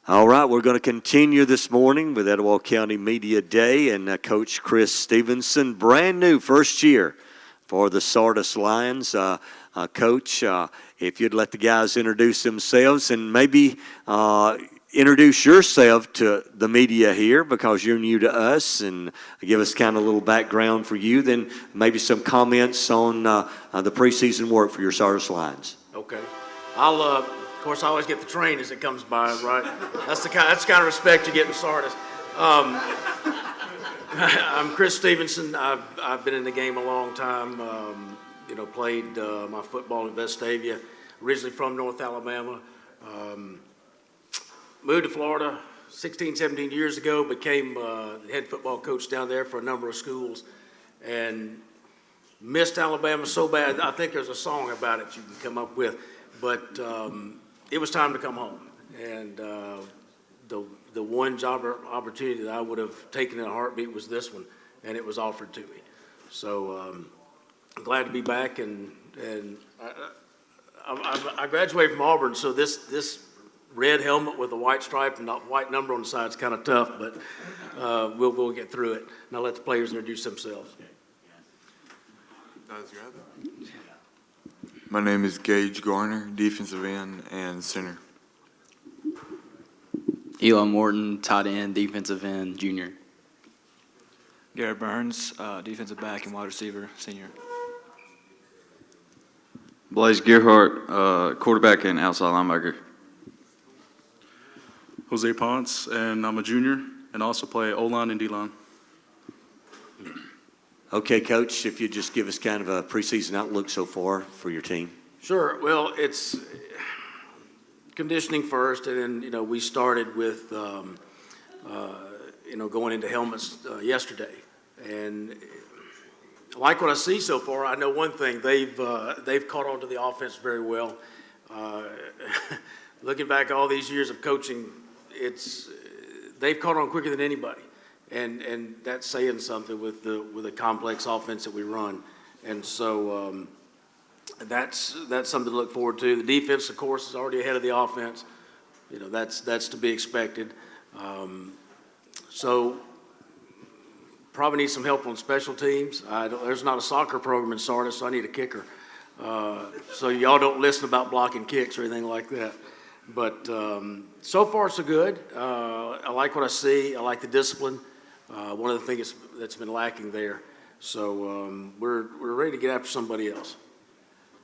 All right, we're going to continue this morning with Etowah County Media Day, and Coach Chris Stephenson, brand new first year for the Sardis Lions. Coach, if you'd let the guys introduce themselves and maybe introduce yourself to the media here because you're new to us, and give us kind of a little background for you, then maybe some comments on the preseason work for your Sardis Lions. Okay. Of course, I always get the train as it comes by, right? That's the kind of respect you get in Sardis. I'm Chris Stephenson. I've been in the game a long time. Played my football in Vestavia. Originally from North Alabama. Moved to Florida 16, 17 years ago. Became the head football coach down there for a number of schools, and missed Alabama so bad. I think there's a song about it you can come up with, but it was time to come home. And the one job opportunity that I would have taken in a heartbeat was this one, and it was offered to me. So I'm glad to be back, and I graduated from Auburn, so this red helmet with a white stripe and not white number on the side is kind of tough, but we'll get through it. And I'll let the players introduce themselves. My name is Gage Garner, defensive end and center. Eli Morton, tight end, defensive end, junior. Garrett Burns, defensive back and wide receiver, senior. Blaze Gearhart, quarterback and outside linebacker. Jose Ponce, and I'm a junior and also play O-line and D-line. Okay, Coach, if you'd just give us kind of a preseason outlook so far for your team. Sure. Well, it's conditioning first, and then, we started with, going into helmets yesterday. And I like what I see so far. I know one thing, they've caught on to the offense very well. Looking back all these years of coaching, they've caught on quicker than anybody. And that's saying something with the complex offense that we run. And so that's something to look forward to. The defense, of course, is already ahead of the offense. That's to be expected. So probably need some help on special teams. There's not a soccer program in Sardis, so I need a kicker. So y'all don't listen about blocking kicks or anything like that. But so far, so good. I like what I see. I like the discipline. One of the things that's been lacking there. So we're ready to get after somebody else.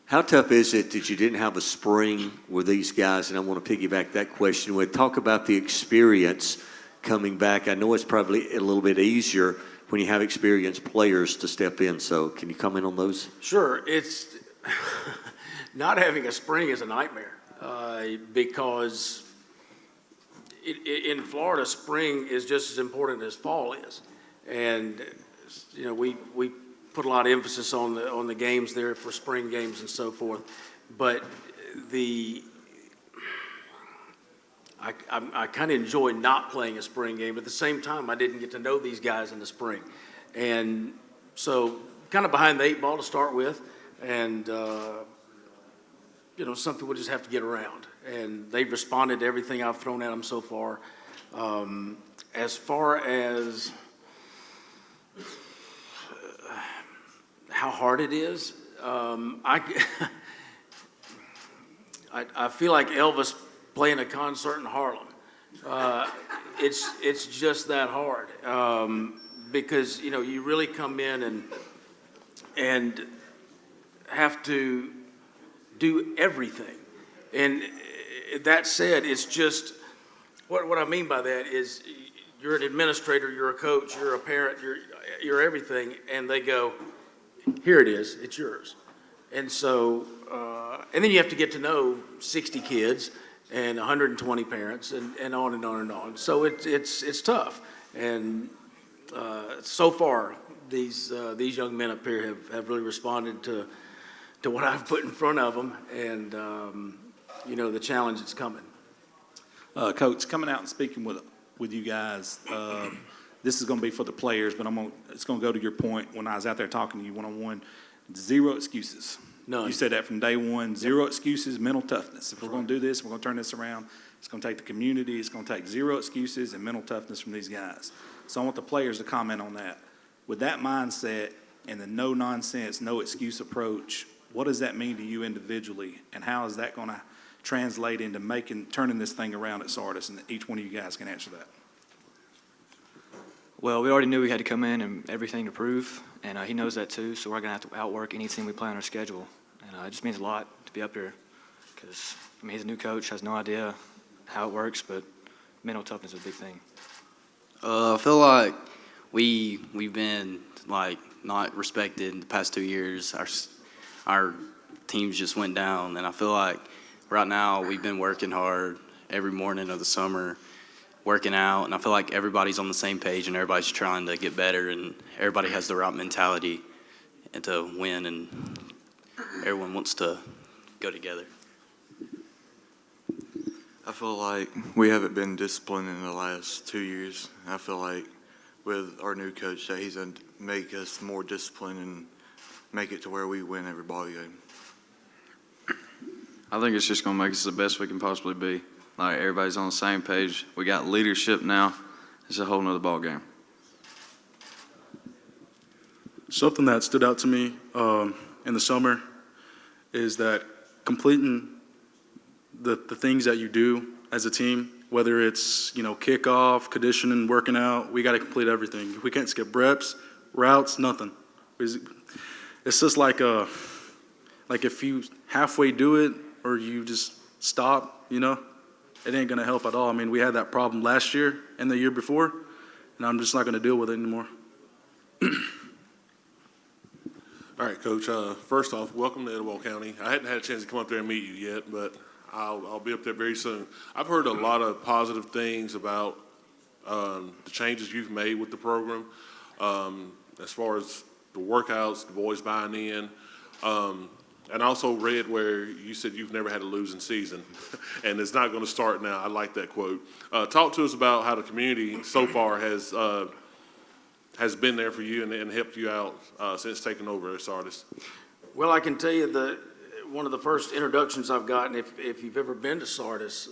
How tough is it that you didn't have a spring with these guys? And I want to piggyback that question with talk about the experience coming back. I know it's probably a little bit easier when you have experienced players to step in. So can you comment on those? Sure. It's not having a spring is a nightmare because in Florida, spring is just as important as fall is. And, we put a lot of emphasis on the games there for spring games and so forth. But I kind of enjoy not playing a spring game. At the same time, I didn't get to know these guys in the spring. And so kind of behind the eight ball to start with. And, something we'll just have to get around. And they've responded to everything I've thrown at them so far. As far as how hard it is, I feel like Elvis playing a concert in Harlem. It's just that hard because you really come in and have to do everything. And that said, it's just what I mean by that is you're an administrator, you're a coach, you're a parent, you're everything, and they go, here it is, it's yours. And so, and then you have to get to know 60 kids and 120 parents and on and on and on. So it's tough. And so far, these young men up here have really responded to what I've put in front of them, and the challenge that's coming. Coach, coming out and speaking with you guys, this is going to be for the players, but it's going to go to your point when I was out there talking to you one-on-one. Zero excuses. None. You said that from day one, zero excuses, mental toughness. If we're going to do this, we're going to turn this around, it's going to take the community, it's going to take zero excuses and mental toughness from these guys. So I want the players to comment on that. With that mindset and the no nonsense, no excuse approach, what does that mean to you individually, and how is that going to translate into turning this thing around at Sardis? And each one of you guys can answer that. Well, we already knew we had to come in and everything to prove, and he knows that too, so we're going to have to outwork any team we play on our schedule. And it just means a lot to be up here because, I mean, he's a new coach, has no idea how it works, but mental toughness is a big thing. I feel like we've been like not respected the past 2 years. Our teams just went down, and I feel like right now we've been working hard every morning of the summer, working out, and I feel like everybody's on the same page and everybody's trying to get better and everybody has the right mentality and to win, and everyone wants to go together. I feel like we haven't been disciplined in the last 2 years. I feel like with our new coach that he's going to make us more disciplined and make it to where we win every ball game. I think it's just going to make us the best we can possibly be. Like, everybody's on the same page. We got leadership now. It's a whole nother ball game. Something that stood out to me in the summer is that completing the things that you do as a team, whether it's, kickoff, conditioning, working out, we got to complete everything. We can't skip reps, routes, nothing. It's just like if you halfway do it or you just stop, it ain't going to help at all. I mean, we had that problem last year and the year before, and I'm just not going to deal with it anymore. All right, Coach. First off, welcome to Etowah County. I hadn't had a chance to come up there and meet you yet, but I'll be up there very soon. I've heard a lot of positive things about the changes you've made with the program, as far as the workouts, the boys buying in, and I also read where you said you've never had a losing season, and it's not going to start now. I like that quote. Talk to us about how the community so far has been there for you and helped you out since taking over at Sardis. Well, I can tell you that one of the first introductions I've gotten, if you've ever been to Sardis,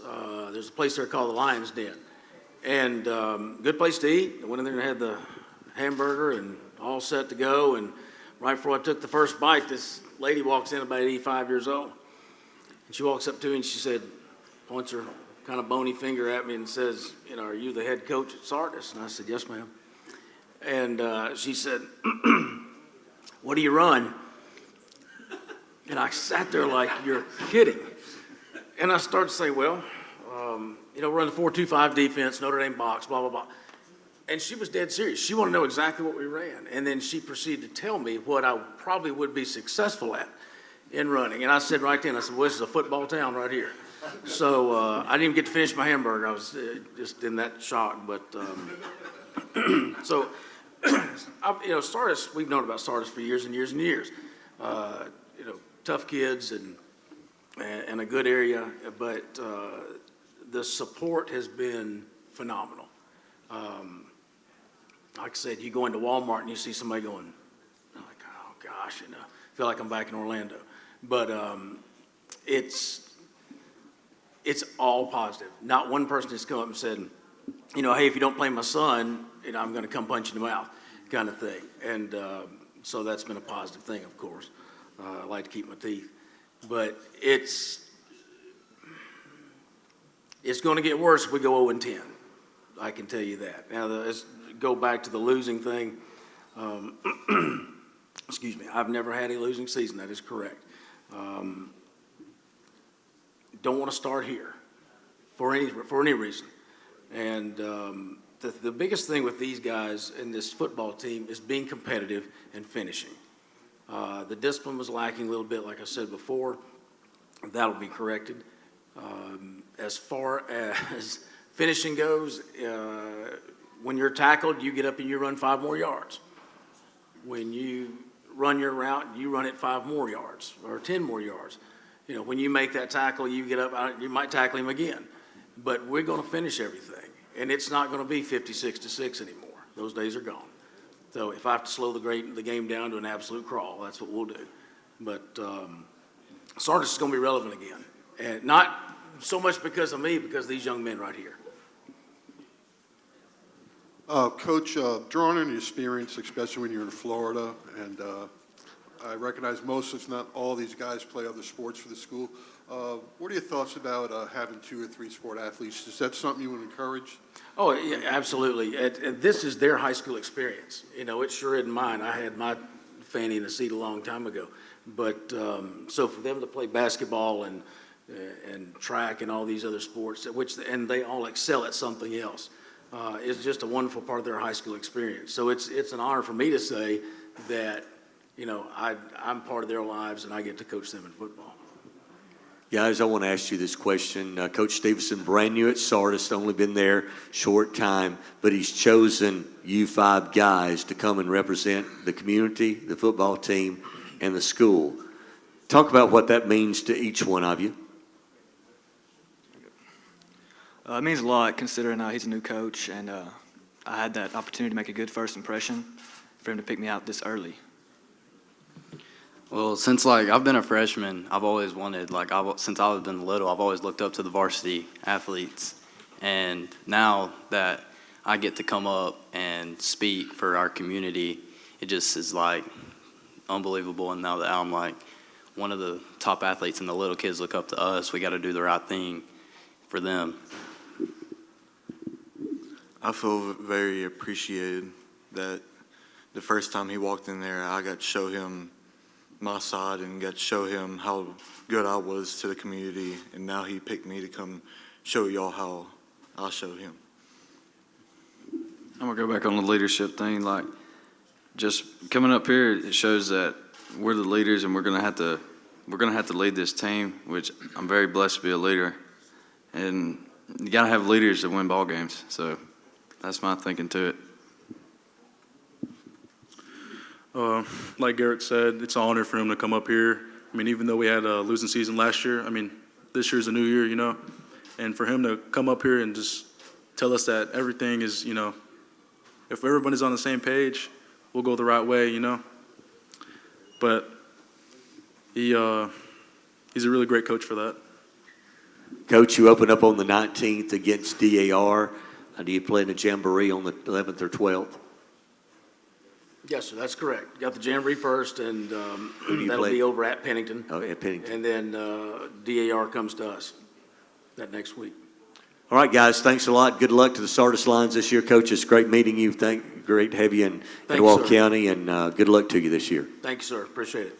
there's a place there called the Lion's Den. And good place to eat. I went in there and had the hamburger and all set to go. And right before I took the first bite, this lady walks in, about 85 years old. And she walks up to me and she said, points her kind of bony finger at me and says, are you the head coach at Sardis? And I said, yes, ma'am. And she said, what do you run? And I sat there like, you're kidding. And I started to say, well, run the 4-2-5 defense, Notre Dame box, blah, blah, blah. And she was dead serious. She wanted to know exactly what we ran. And then she proceeded to tell me what I probably would be successful at in running. And I said right then, I said, well, this is a football town right here. So I didn't even get to finish my hamburger. I was just in that shock. But so, Sardis, we've known about Sardis for years and years and years. Tough kids and a good area, but the support has been phenomenal. Like I said, you go into Walmart and you see somebody going, like, oh gosh, feel like I'm back in Orlando. But it's all positive. Not one person has come up and said, hey, if you don't play my son, I'm going to come punch you in the mouth, kind of thing. And so that's been a positive thing, of course. I like to keep my teeth. But it's going to get worse if we go 0-10. I can tell you that. Now, let's go back to the losing thing. Excuse me. I've never had a losing season. That is correct. Don't want to start here for any reason. And the biggest thing with these guys and this football team is being competitive and finishing. The discipline was lacking a little bit, like I said before. That'll be corrected. As far as finishing goes, when you're tackled, you get up and you run 5 more yards. When you run your route, you run it 5 more yards or 10 more yards. When you make that tackle, you get up, you might tackle him again. But we're going to finish everything. And it's not going to be 56-6 anymore. Those days are gone. So if I have to slow the game down to an absolute crawl, that's what we'll do. But Sardis is going to be relevant again. And not so much because of me, because of these young men right here. Coach, drawing on your experience, especially when you're in Florida, and I recognize most, if not all, these guys play other sports for the school. What are your thoughts about having 2 or 3 sport athletes? Is that something you would encourage? Oh, yeah, absolutely. And this is their high school experience. You know, it sure isn't mine. I had my fanny in a seat a long time ago. But so for them to play basketball and track and all these other sports, and they all excel at something else, is just a wonderful part of their high school experience. So it's an honor for me to say that, you know, I'm part of their lives and I get to coach them in football. Guys, I want to ask you this question. Coach Stephenson, brand new at Sardis, only been there short time, but he's chosen you 5 guys to come and represent the community, the football team, and the school. Talk about what that means to each one of you. It means a lot considering he's a new coach, and I had that opportunity to make a good first impression for him to pick me out this early. Well, since I've been a freshman, I've always wanted, since I've been little, I've always looked up to the varsity athletes. And now that I get to come up and speak for our community, it just is unbelievable. And now that I'm one of the top athletes and the little kids look up to us, we got to do the right thing for them. I feel very appreciated that the first time he walked in there, I got to show him my side and got to show him how good I was to the community, and now he picked me to come show y'all how I show him. I'm gonna go back on the leadership thing. Just coming up here, it shows that we're the leaders, and we're gonna have to lead this team. Which I'm very blessed to be a leader, and you gotta have leaders that win ball games. So that's my thinking to it. Like Garrett said, it's an honor for him to come up here. I mean, even though we had a losing season last year, I mean, this year's a new year, you know, and for him to come up here and just tell us that everything is, you know, if everybody's on the same page, we'll go the right way, you know. But he's a really great coach for that. Coach, you open up on the 19th against DAR. Do you play in a jamboree on the 11th or 12th? Yes, sir, that's correct. Got the jamboree first, and Who do you that'll play? be over at Pennington. Oh, at Pennington. And then DAR comes to us that next week. All right, guys, thanks a lot. Good luck to the Sardis Lions this year. Coach, it's great meeting you. Great to have you in Thanks, Etowah sir. County, and good luck to you this year. Thank you, sir. Appreciate it.